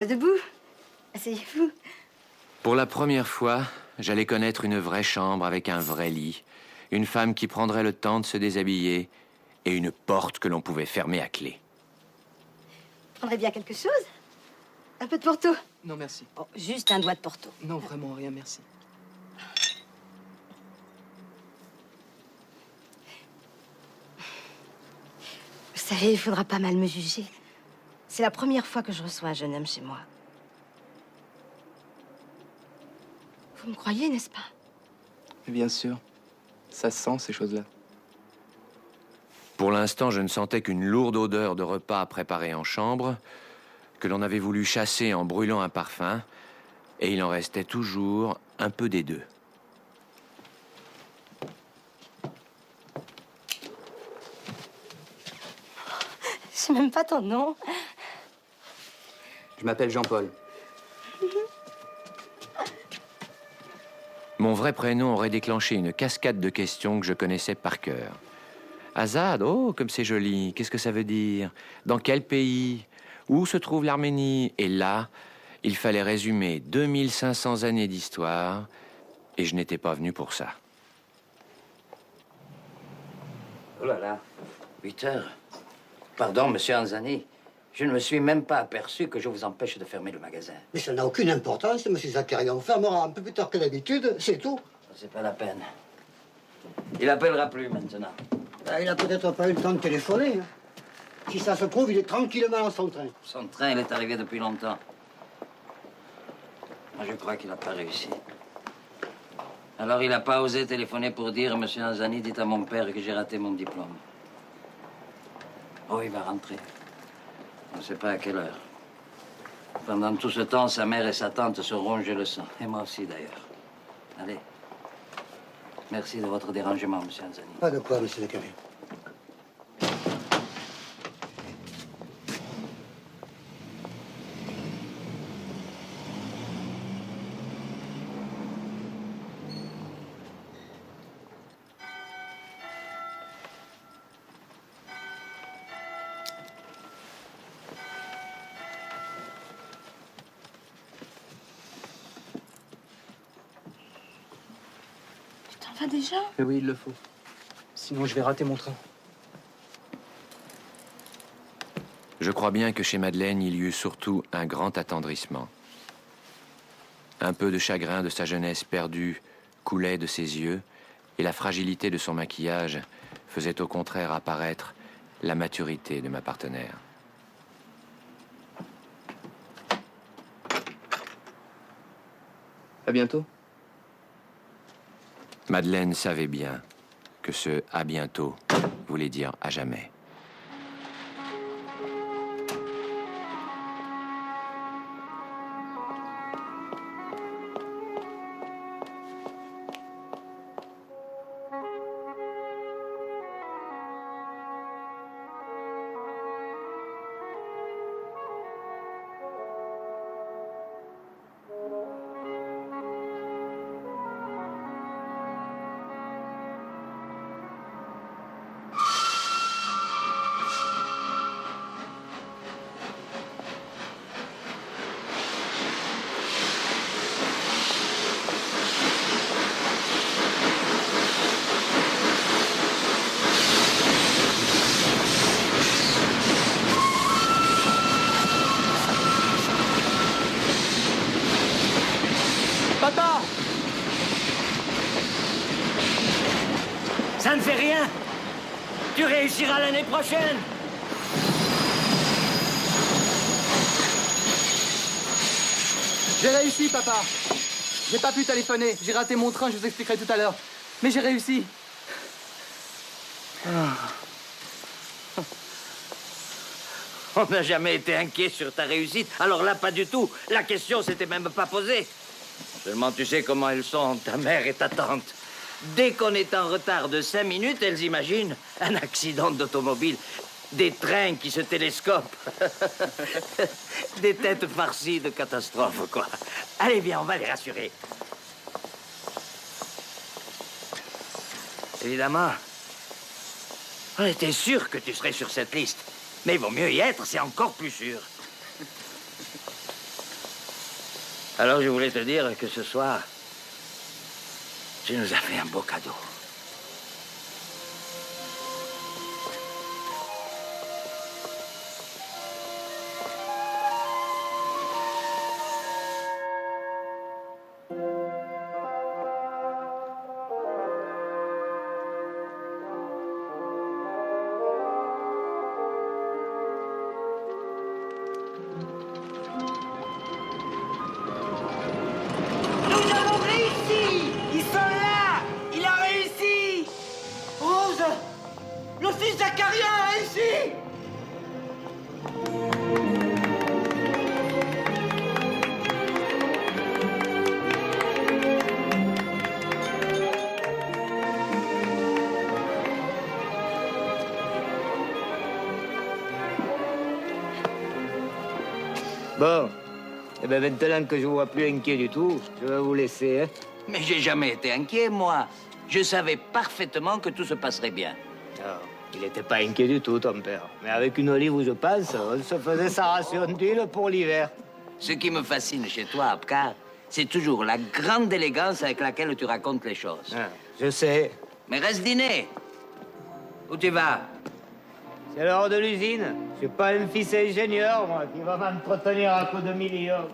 Debout. Asseyez-vous. Pour la première fois, j'allais connaître une vraie chambre avec un vrai lit, une femme qui prendrait le temps de se déshabiller et une porte que l'on pouvait fermer à clé. Vous prendrez bien quelque chose? Un peu de Porto? Non, merci. Oh, juste un doigt de Porto. Non, vraiment, rien, merci. Vous savez, il faudra pas mal me juger. C'est la première fois que je reçois un jeune homme chez moi. Vous me croyez, n'est-ce pas? Bien sûr. Ça se sent, ces choses-là. Pour l'instant, je ne sentais qu'une lourde odeur de repas préparé en chambre, que l'on avait voulu chasser en brûlant un parfum, et il en restait toujours un peu des deux. Je sais même pas ton nom. Je m'appelle Jean-Paul. Mon vrai prénom aurait déclenché une cascade de questions que je connaissais par cœur. Azad, oh, comme c'est joli, qu'est-ce que ça veut dire? Dans quel pays? Où se trouve l'Arménie? Et là, il fallait résumer 2500 années d'histoire, et je n'étais pas venu pour ça. Oh là là, 8 heures. Pardon, monsieur Anzani. Je ne me suis même pas aperçu que je vous empêche de fermer le magasin. Mais ça n'a aucune importance, monsieur Zachary. On fermera un peu plus tard que d'habitude, c'est tout. C'est pas la peine. Il appellera plus maintenant. Il n'a peut-être pas eu le temps de téléphoner. Si ça se trouve, il est tranquillement dans son train. Son train, il est arrivé depuis longtemps. Moi, je crois qu'il n'a pas réussi. Alors, il n'a pas osé téléphoner pour dire, monsieur Anzani, dites à mon père que j'ai raté mon diplôme. Oh, il va rentrer. On ne sait pas à quelle heure. Pendant tout ce temps, sa mère et sa tante se rongent le sang. Et moi aussi, d'ailleurs. Allez. Merci de votre dérangement, monsieur Anzani. Pas de quoi, monsieur Zachary. Tu t'en vas déjà? Mais oui, il le faut. Sinon, je vais rater mon train. Je crois bien que chez Madeleine, il y eut surtout un grand attendrissement. Un peu de chagrin de sa jeunesse perdue coulait de ses yeux, et la fragilité de son maquillage faisait au contraire apparaître la maturité de ma partenaire. À bientôt. Madeleine savait bien que ce « à bientôt » voulait dire à jamais. Papa! Ça ne fait rien. Tu réussiras l'année prochaine. J'ai réussi, papa. J'ai pas pu téléphoner. J'ai raté mon train, je vous expliquerai tout à l'heure. Mais j'ai réussi. On n'a jamais été inquiet sur ta réussite. Alors là, pas du tout. La question s'était même pas posée. Seulement, tu sais comment elles sont, ta mère et ta tante. Dès qu'on est en retard de 5 minutes, elles imaginent un accident d'automobile. Des trains qui se télescopent. Des têtes farcies de catastrophes, quoi. Allez, viens, on va les rassurer. Évidemment, on était sûr que tu serais sur cette liste. Mais il vaut mieux y être, c'est encore plus sûr. Alors je voulais te dire que ce soir, tu nous as fait un beau cadeau. Nous avons réussi! Ils sont là! Il a réussi! Rose! Le fils Zacharia a réussi! Bon, eh ben maintenant que je vous vois plus inquiet du tout, je vais vous laisser, hein. Mais j'ai jamais été inquiet, moi. Je savais parfaitement que tout se passerait bien. Non, il n'était pas inquiet du tout, ton père. Mais avec une olive où je pense, on se faisait sa ration d'huile pour l'hiver. Ce qui me fascine chez toi, Abkar, c'est toujours la grande élégance avec laquelle tu racontes les choses. Ah, je sais. Mais reste dîner. Où tu vas? C'est l'heure de l'usine. Je suis pas un fils ingénieur, moi, qui va m'entretenir à coups de millions.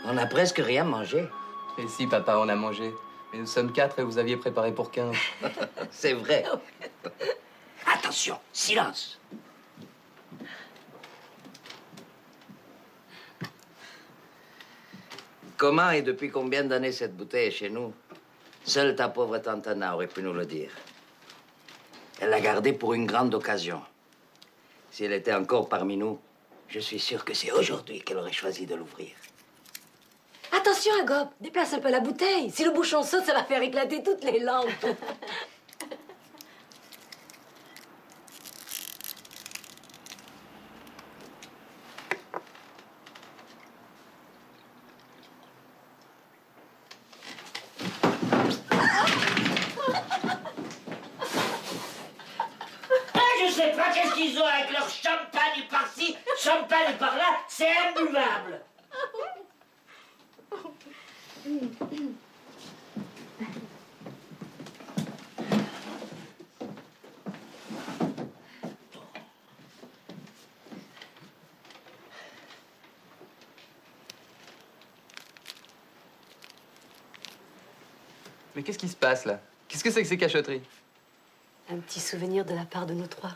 On n'a presque rien mangé. Et si, papa, on a mangé. Mais nous sommes 4 et vous aviez préparé pour 15. C'est vrai. Attention, silence. Comment et depuis combien d'années cette bouteille est chez nous? Seule ta pauvre tante Anna aurait pu nous le dire. Elle l'a gardée pour une grande occasion. Si elle était encore parmi nous, je suis sûr que c'est aujourd'hui qu'elle aurait choisi de l'ouvrir. Attention, Agop, déplace un peu la bouteille. Si le bouchon saute, ça va faire éclater toutes les lampes. Je sais pas qu'est-ce qu'ils ont avec leur champagne par-ci, champagne par-là, c'est imbuvable! Mais qu'est-ce qui se passe, là? Qu'est-ce que c'est que ces cachotteries? Un petit souvenir de la part de nous trois.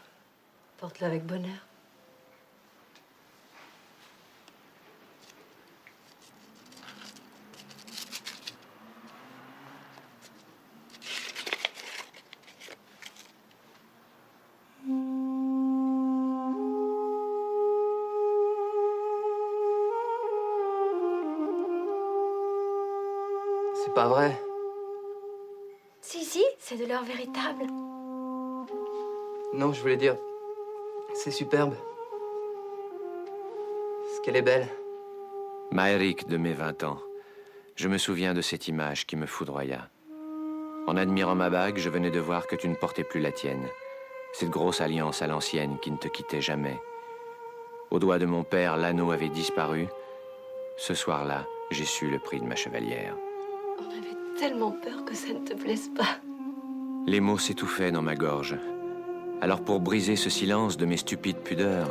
Porte-le avec bonheur. C'est pas vrai. Si, c'est de l'or véritable. Non, je voulais dire... C'est superbe. Ce qu'elle est belle. Maërik de mes 20 ans. Je me souviens de cette image qui me foudroya. En admirant ma bague, je venais de voir que tu ne portais plus la tienne. Cette grosse alliance à l'ancienne qui ne te quittait jamais. Au doigt de mon père, l'anneau avait disparu. Ce soir-là, j'ai su le prix de ma chevalière. On avait tellement peur que ça ne te plaise pas. Les mots s'étouffaient dans ma gorge. Alors pour briser ce silence de mes stupides pudeurs,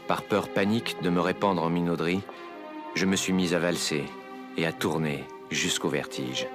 par peur panique de me répandre en minauderie, je me suis mis à valser et à tourner jusqu'au vertige.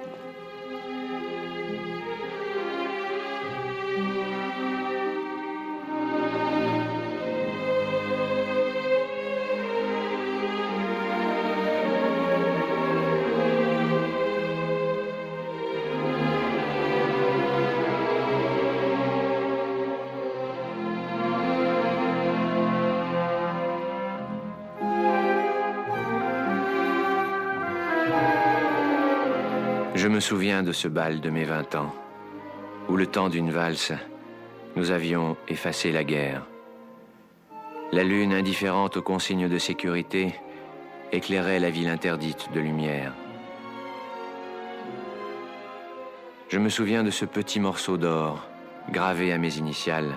Je me souviens de ce bal de mes 20 ans, où le temps d'une valse, nous avions effacé la guerre. La lune, indifférente aux consignes de sécurité, éclairait la ville interdite de lumière. Je me souviens de ce petit morceau d'or, gravé à mes initiales,